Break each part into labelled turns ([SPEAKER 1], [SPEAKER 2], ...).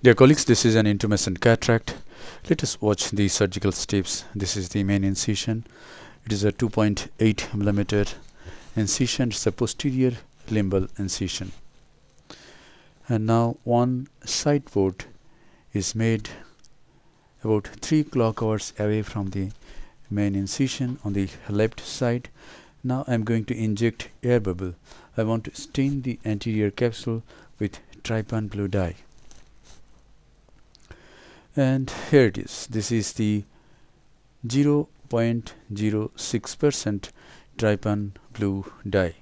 [SPEAKER 1] Dear colleagues, this is an intumescent cataract. Let us watch the surgical steps. This is the main incision. It is a 2.8 millimeter incision. It's a posterior limbal incision. And now one side port is made about 3 clock hours away from the main incision on the left side. Now I am going to inject air bubble. I want to stain the anterior capsule with trypan blue dye. And here it is. This is the 0.06% trypan blue dye.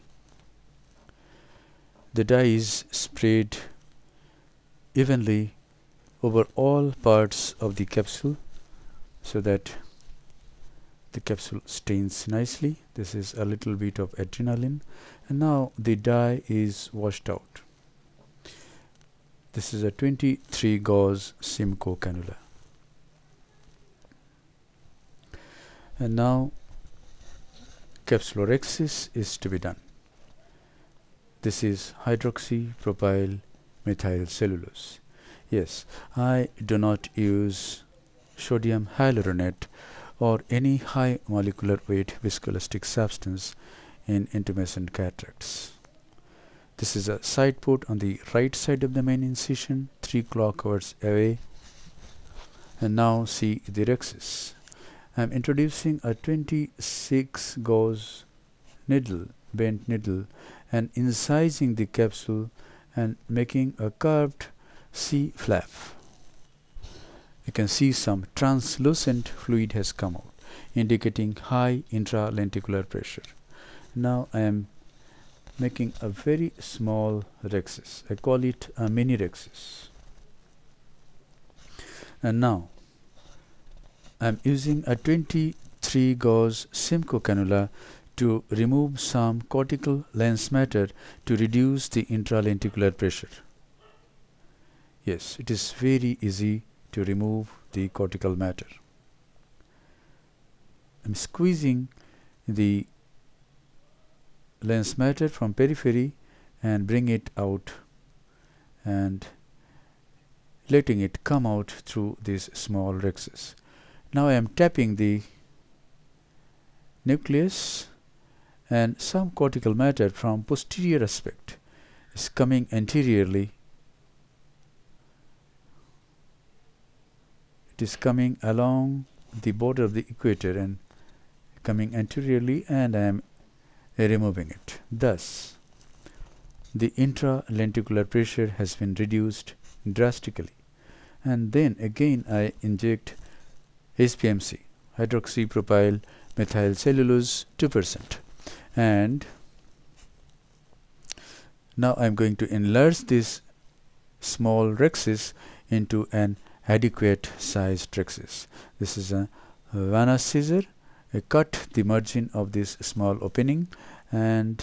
[SPEAKER 1] The dye is sprayed evenly over all parts of the capsule so that the capsule stains nicely. This is a little bit of adrenaline, and now the dye is washed out. This is a 23 gauge Simcoe cannula. And now Capsulorhexis is to be done. This is hydroxypropyl methyl cellulose. Yes, I do not use sodium hyaluronate or any high molecular weight viscoelastic substance in intumescent cataracts. This is a side port on the right side of the main incision, 3 clock hours away. And now see the rhexis. I am introducing a 26 gauge needle, bent needle, and incising the capsule and making a curved C flap. You can see some translucent fluid has come out, indicating high intralenticular pressure. Now I am making a very small rhexis. I call it a mini rhexis. And now I am using a 23 gauge Simcoe cannula to remove some cortical lens matter to reduce the intralenticular pressure. Yes, it is very easy to remove the cortical matter. I am squeezing the lens matter from periphery and bring it out and letting it come out through this small rhexis. Now I am tapping the nucleus, and some cortical matter from posterior aspect is coming anteriorly. It is coming along the border of the equator and coming anteriorly, and I am removing it. Thus, the intralenticular pressure has been reduced drastically. And then again I inject HPMC, hydroxypropyl methyl cellulose 2%. And now I am going to enlarge this small rhexis into an adequate sized rhexis. This is a Vanna scissor. I cut the margin of this small opening, and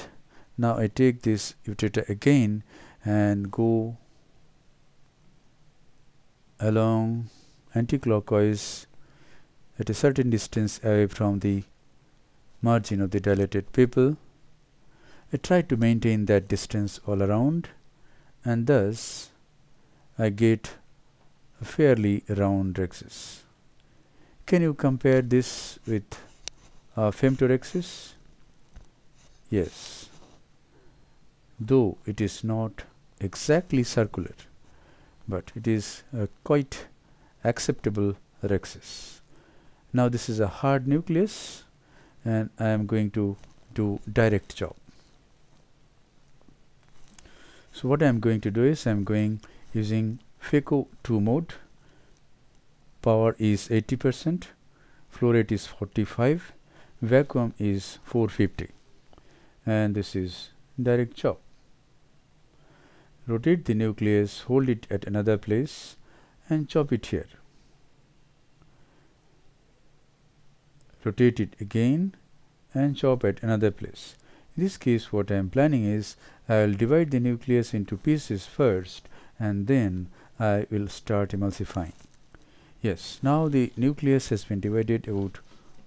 [SPEAKER 1] now I take this ureter again and go along anticlockwise at a certain distance away from the margin of the dilated pupil. I try to maintain that distance all around, and thus I get a fairly round rhexis. Can you compare this with a femtorhexis? Yes, though it is not exactly circular, but it is a quite acceptable rhexis. Now this is a hard nucleus, and I am going to do direct job. So what I am going to do is I am going using FECO 2 mode. Power is 80%, flow rate is 45, vacuum is 450, and this is direct job. Rotate the nucleus, hold it at another place, and chop it here. Rotate it again and chop at another place. In this case, what I am planning is I will divide the nucleus into pieces first, and then I will start emulsifying. Yes, now the nucleus has been divided about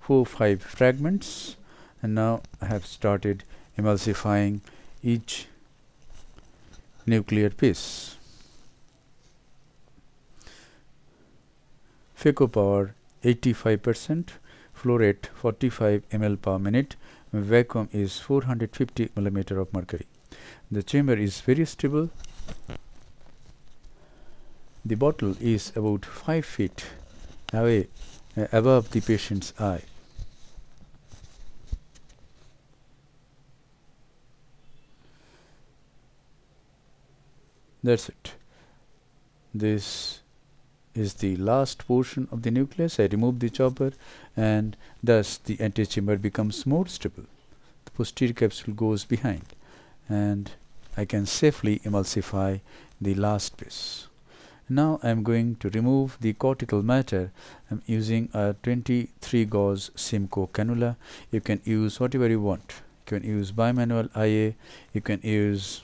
[SPEAKER 1] 4-5 fragments, and now I have started emulsifying each nuclear piece. phaco power 85%, flow rate 45 ml per minute, vacuum is 450 millimeter of mercury. The chamber is very stable. The bottle is about 5 feet away above the patient's eye. That's it. This is the last portion of the nucleus. I remove the chopper, and thus the antechamber becomes more stable. The posterior capsule goes behind, and I can safely emulsify the last piece. Now I am going to remove the cortical matter. I am using a 23 gauge Simcoe cannula. You can use whatever you want. You can use bimanual IA, you can use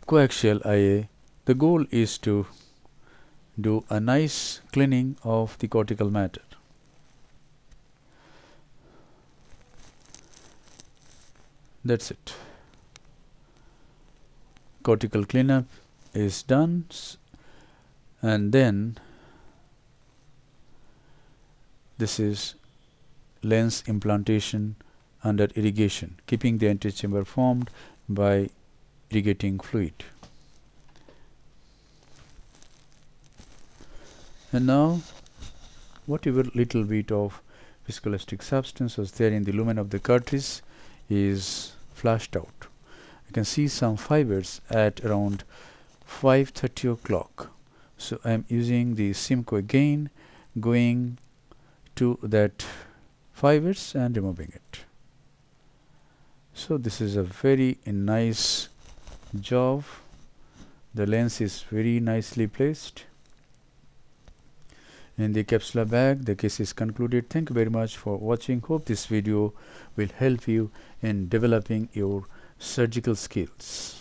[SPEAKER 1] coaxial IA. The goal is to do a nice cleaning of the cortical matter. That's it. Cortical cleanup is done, and then this is lens implantation under irrigation, keeping the antechamber formed by irrigating fluid. And now whatever little bit of viscoelastic substance was there in the lumen of the cartridge is flushed out. You can see some fibers at around 5:30 o'clock. So I am using the Simcoe again, going to that fibers and removing it. So this is a very nice job. The lens is very nicely placed in the capsular bag. The case is concluded. Thank you very much for watching. Hope this video will help you in developing your surgical skills.